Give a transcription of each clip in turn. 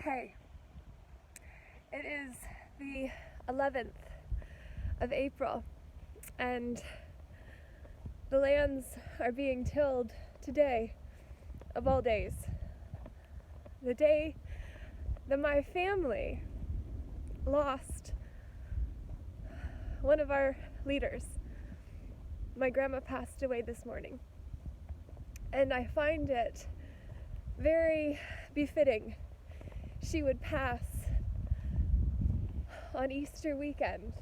Okay, it is the 11th of April, and the lands are being tilled today, of all days. The day that my family lost one of our leaders. My grandma passed away this morning, and I find it very befitting she would pass on Easter weekend.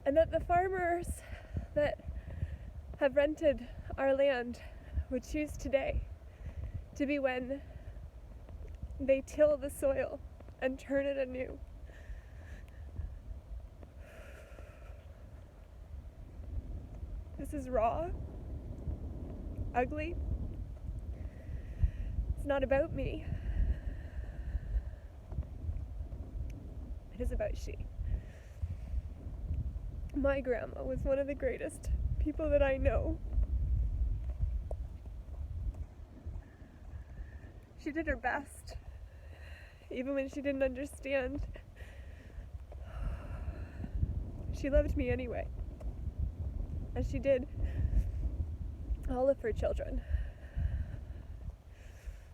And that the farmers that have rented our land would choose today to be when they till the soil and turn it anew. This is raw, ugly. It's not about me. It is about she. My grandma was one of the greatest people that I know. She did her best, even when she didn't understand. She loved me anyway, as she did all of her children,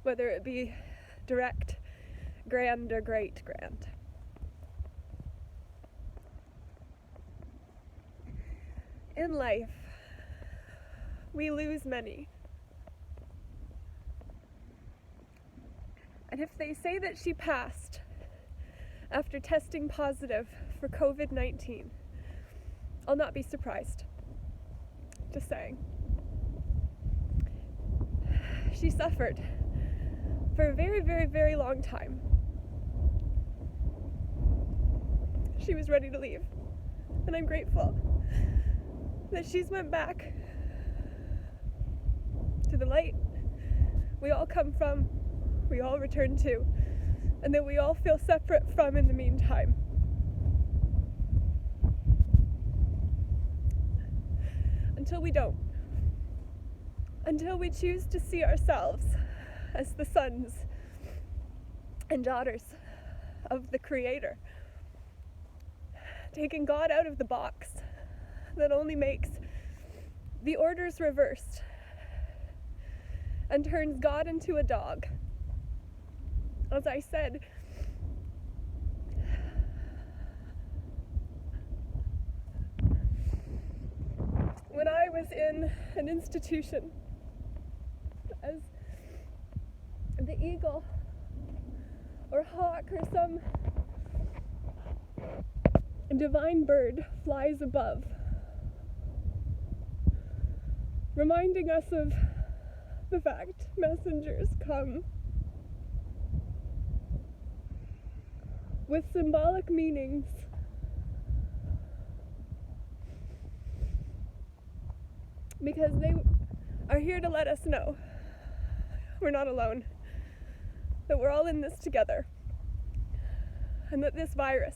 whether it be direct, grand, or great-grand. In life, we lose many. And if they say that she passed after testing positive for COVID-19, I'll not be surprised. Just saying. She suffered for a very, very, very long time. She was ready to leave, and I'm grateful that she's went back to the light we all come from, we all return to, and that we all feel separate from in the meantime. Until we don't. Until we choose to see ourselves as the sons and daughters of the Creator, taking God out of the box that only makes the orders reversed and turns God into a dog. As I said, when I was in an institution as the eagle or hawk or some divine bird flies above, reminding us of the fact messengers come with symbolic meanings. Because they are here to let us know we're not alone, that we're all in this together, and that this virus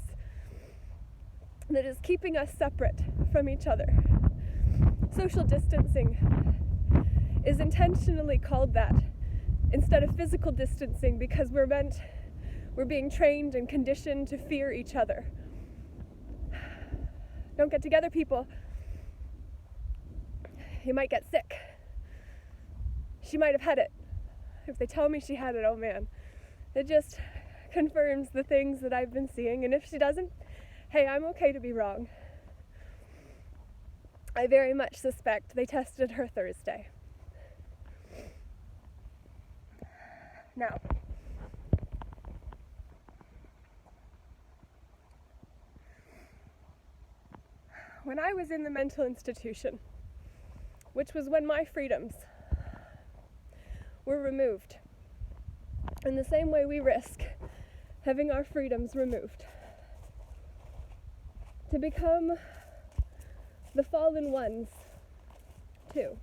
that is keeping us separate from each other, social distancing, is intentionally called that instead of physical distancing because we're being trained and conditioned to fear each other. Don't get together, people. You might get sick. She might have had it. If they tell me she had it, oh man. It just confirms the things that I've been seeing. And if she doesn't, hey, I'm okay to be wrong. I very much suspect they tested her Thursday. Now, when I was in the mental institution, which was when my freedoms were removed, in the same way we risk having our freedoms removed, to become the fallen ones too.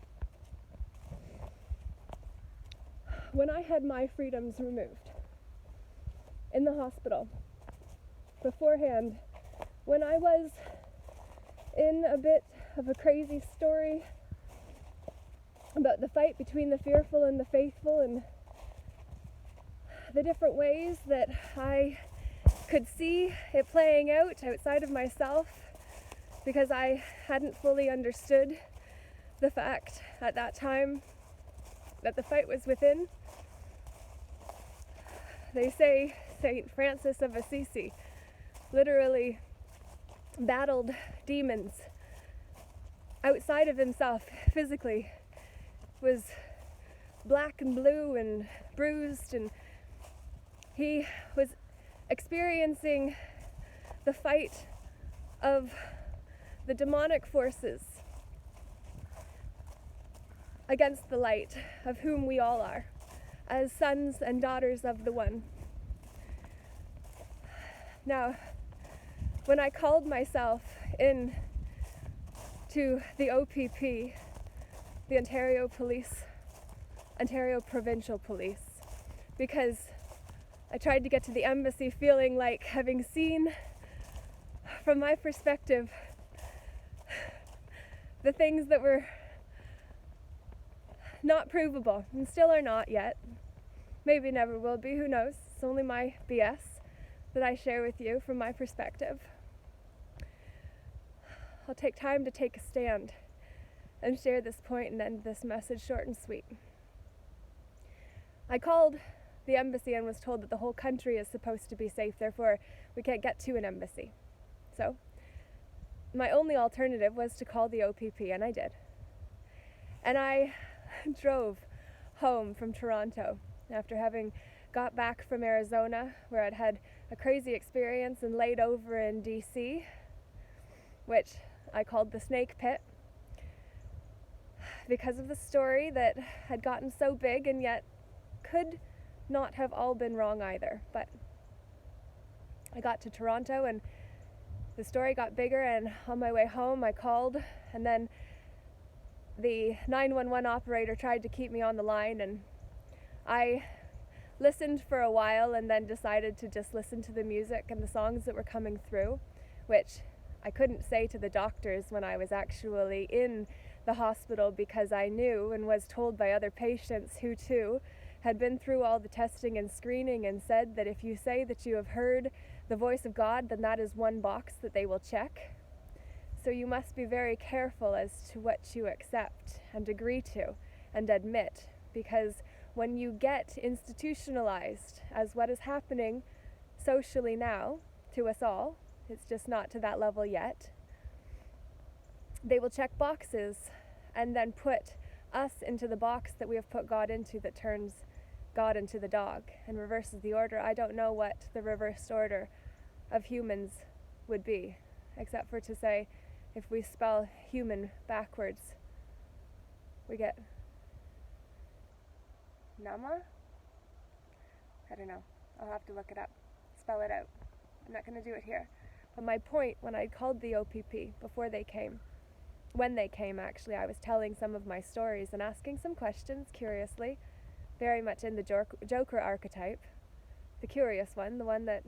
When I had my freedoms removed in the hospital, beforehand, when I was in a bit of a crazy story about the fight between the fearful and the faithful, and the different ways that I could see it playing out outside of myself, because I hadn't fully understood the fact at that time that the fight was within. They say St. Francis of Assisi literally battled demons outside of himself physically, was black and blue and bruised, and he was experiencing the fight of the demonic forces against the light, of whom we all are, as sons and daughters of the One. Now, when I called myself in to the OPP, the Ontario Provincial Police, because I tried to get to the embassy feeling like having seen, from my perspective, the things that were not provable, and still are not yet. Maybe never will be, who knows? It's only my BS that I share with you from my perspective. I'll take time to take a stand and share this point and end this message short and sweet. I called the embassy and was told that the whole country is supposed to be safe, therefore we can't get to an embassy. So my only alternative was to call the OPP, and I did. And I drove home from Toronto after having got back from Arizona, where I'd had a crazy experience and laid over in DC, which I called the snake pit, because of the story that had gotten so big and yet could not have all been wrong either. But I got to Toronto and the story got bigger, and on my way home I called, and then the 911 operator tried to keep me on the line, and I listened for a while and then decided to just listen to the music and the songs that were coming through, which I couldn't say to the doctors when I was actually in the hospital, because I knew and was told by other patients who too had been through all the testing and screening, and said that if you say that you have heard the voice of God, then that is one box that they will check. So you must be very careful as to what you accept and agree to and admit, because when you get institutionalized, as what is happening socially now to us all, it's just not to that level yet, they will check boxes and then put us into the box that we have put God into, that turns God into the dog and reverses the order. I don't know what the reversed order of humans would be, except for to say, if we spell human backwards, we get Nama? I don't know. I'll have to look it up, spell it out. I'm not going to do it here. But my point, when I called the OPP before they came, when they came actually, I was telling some of my stories and asking some questions curiously, very much in the Joker archetype, the curious one, the one that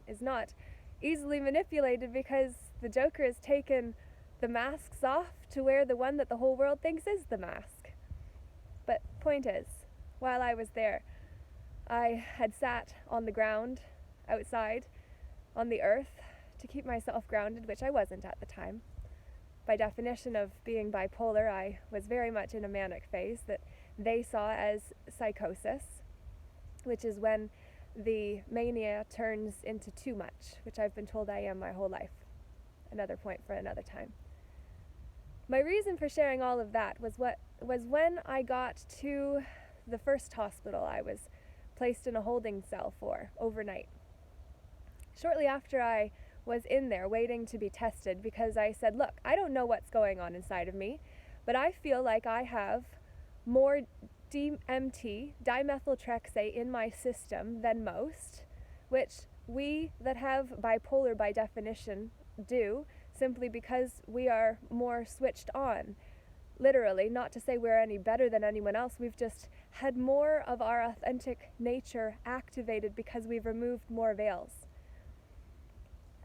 is not easily manipulated, because the Joker has taken the masks off to wear the one that the whole world thinks is the mask. But point is, while I was there, I had sat on the ground outside on the earth to keep myself grounded, which I wasn't at the time. By definition of being bipolar, I was very much in a manic phase that they saw as psychosis, which is when the mania turns into too much, which I've been told I am my whole life. Another point for another time. My reason for sharing all of that was when I got to the first hospital I was placed in a holding cell for overnight. Shortly after I was in there waiting to be tested, because I said, look, I don't know what's going on inside of me, but I feel like I have more DMT, dimethyltrexate, in my system than most, which we that have bipolar by definition do, simply because we are more switched on. Literally, not to say we're any better than anyone else, we've just had more of our authentic nature activated because we've removed more veils.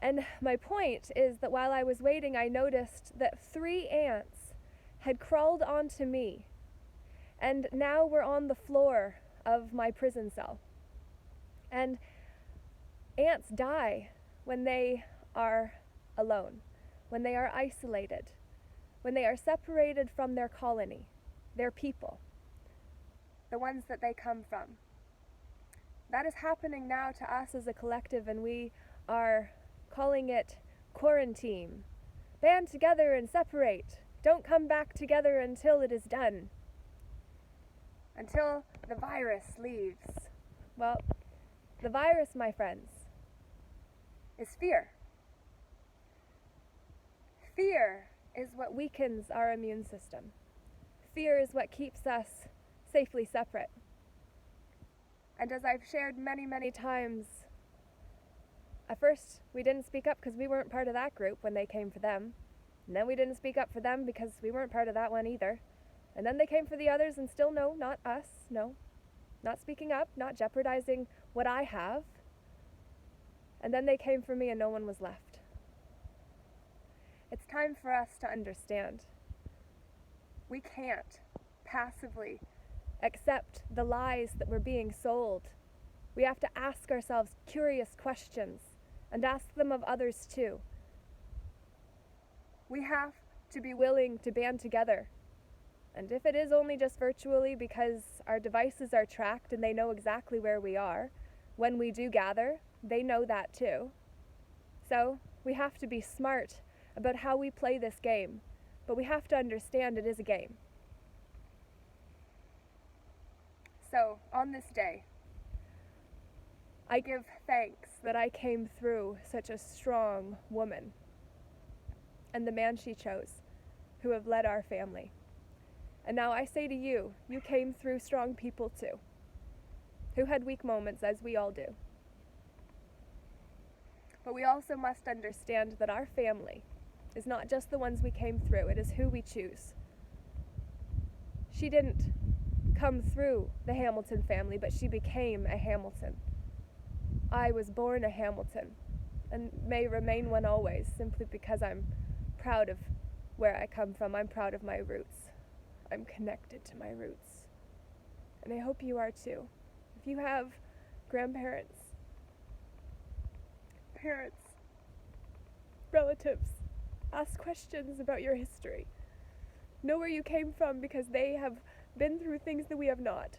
And my point is that while I was waiting, I noticed that 3 ants had crawled onto me And now we're on the floor of my prison cell. And ants die when they are alone, when they are isolated, when they are separated from their colony, their people, the ones that they come from. That is happening now to us as a collective, and we are calling it quarantine. Band together and separate. Don't come back together until it is done. Until the virus leaves. Well, the virus, my friends, is fear. Fear is what weakens our immune system. Fear is what keeps us safely separate. And as I've shared many, many times, at first we didn't speak up because we weren't part of that group when they came for them. And then we didn't speak up for them because we weren't part of that one either. And then they came for the others, and still no, not us, no. Not speaking up, not jeopardizing what I have. And then they came for me and no one was left. It's time for us to understand. We can't passively accept the lies that we're being sold. We have to ask ourselves curious questions and ask them of others too. We have to be willing to band together. And if it is only just virtually because our devices are tracked and they know exactly where we are, when we do gather, they know that too. So we have to be smart about how we play this game, but we have to understand it is a game. So on this day, I give thanks that I came through such a strong woman and the man she chose, who have led our family. And now I say to you, you came through strong people too, who had weak moments, as we all do. But we also must understand that our family is not just the ones we came through, it is who we choose. She didn't come through the Hamilton family, but she became a Hamilton. I was born a Hamilton, and may remain one always, simply because I'm proud of where I come from. I'm proud of my roots. I'm connected to my roots. And I hope you are too. If you have grandparents, parents, relatives, ask questions about your history. Know where you came from, because they have been through things that we have not.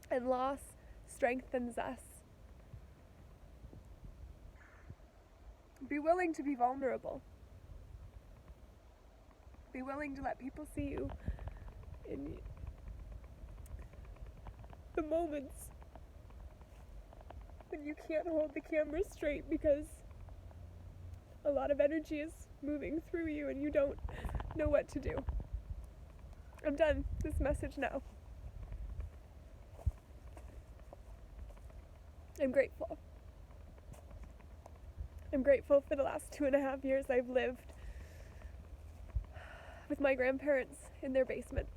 And loss strengthens us. Be willing to be vulnerable. Be willing to let people see you in the moments when you can't hold the camera straight because a lot of energy is moving through you and you don't know what to do. I'm done this message now. I'm grateful. I'm grateful for the last 2.5 years I've lived with my grandparents in their basement.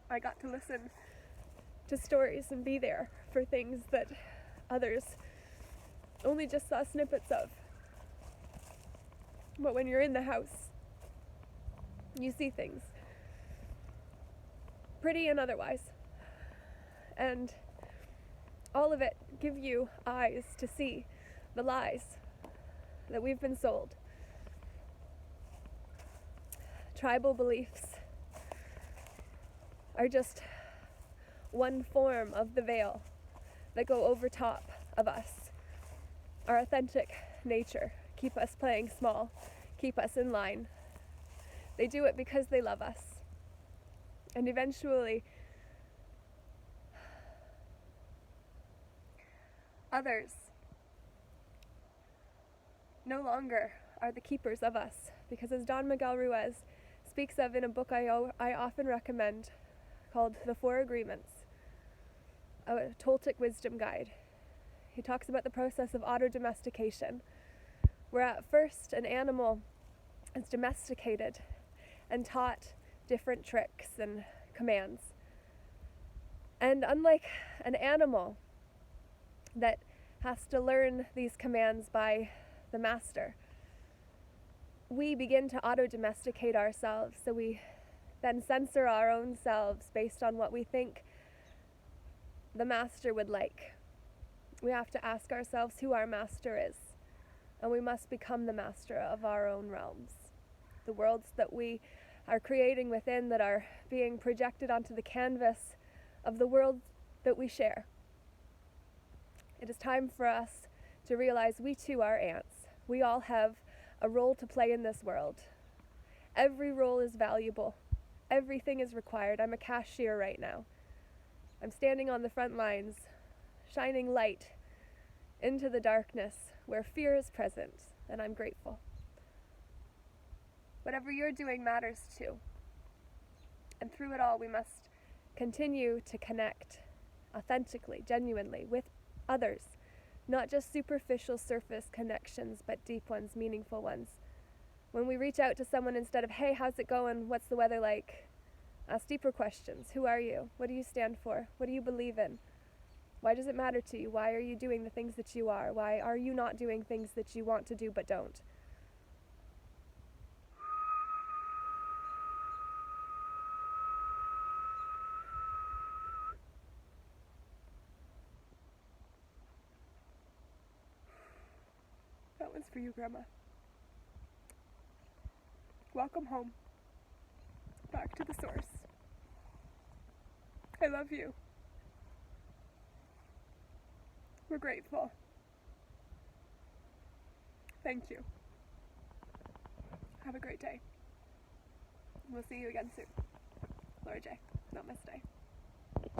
I got to listen to stories and be there for things that others only just saw snippets of. But when you're in the house, you see things, pretty and otherwise. And all of it give you eyes to see the lies that we've been sold. Tribal beliefs are just one form of the veil that go over top of us. Our authentic nature keep us playing small, keep us in line. They do it because they love us. And eventually, others no longer are the keepers of us, because as Don Miguel Ruiz speaks of in a book I often recommend called The Four Agreements, a Toltec wisdom guide, he talks about the process of auto-domestication, where at first an animal is domesticated and taught different tricks and commands. And unlike an animal that has to learn these commands by the master, we begin to auto-domesticate ourselves, so we then censor our own selves based on what we think the master would like. We have to ask ourselves who our master is, and we must become the master of our own realms. The worlds that we are creating within, that are being projected onto the canvas of the world that we share. It is time for us to realize we too are ants. We all have a role to play in this world. Every role is valuable. Everything is required. I'm a cashier right now. I'm standing on the front lines, shining light into the darkness where fear is present, and I'm grateful. Whatever you're doing matters too. And through it all, we must continue to connect authentically, genuinely with others. Not just superficial surface connections, but deep ones, meaningful ones. When we reach out to someone, instead of, hey, how's it going? What's the weather like? Ask deeper questions. Who are you? What do you stand for? What do you believe in? Why does it matter to you? Why are you doing the things that you are? Why are you not doing things that you want to do but don't? That one's for you, Grandma. Welcome home. Back to the source. I love you. We're grateful. Thank you. Have a great day. We'll see you again soon. Laura J. Namaste.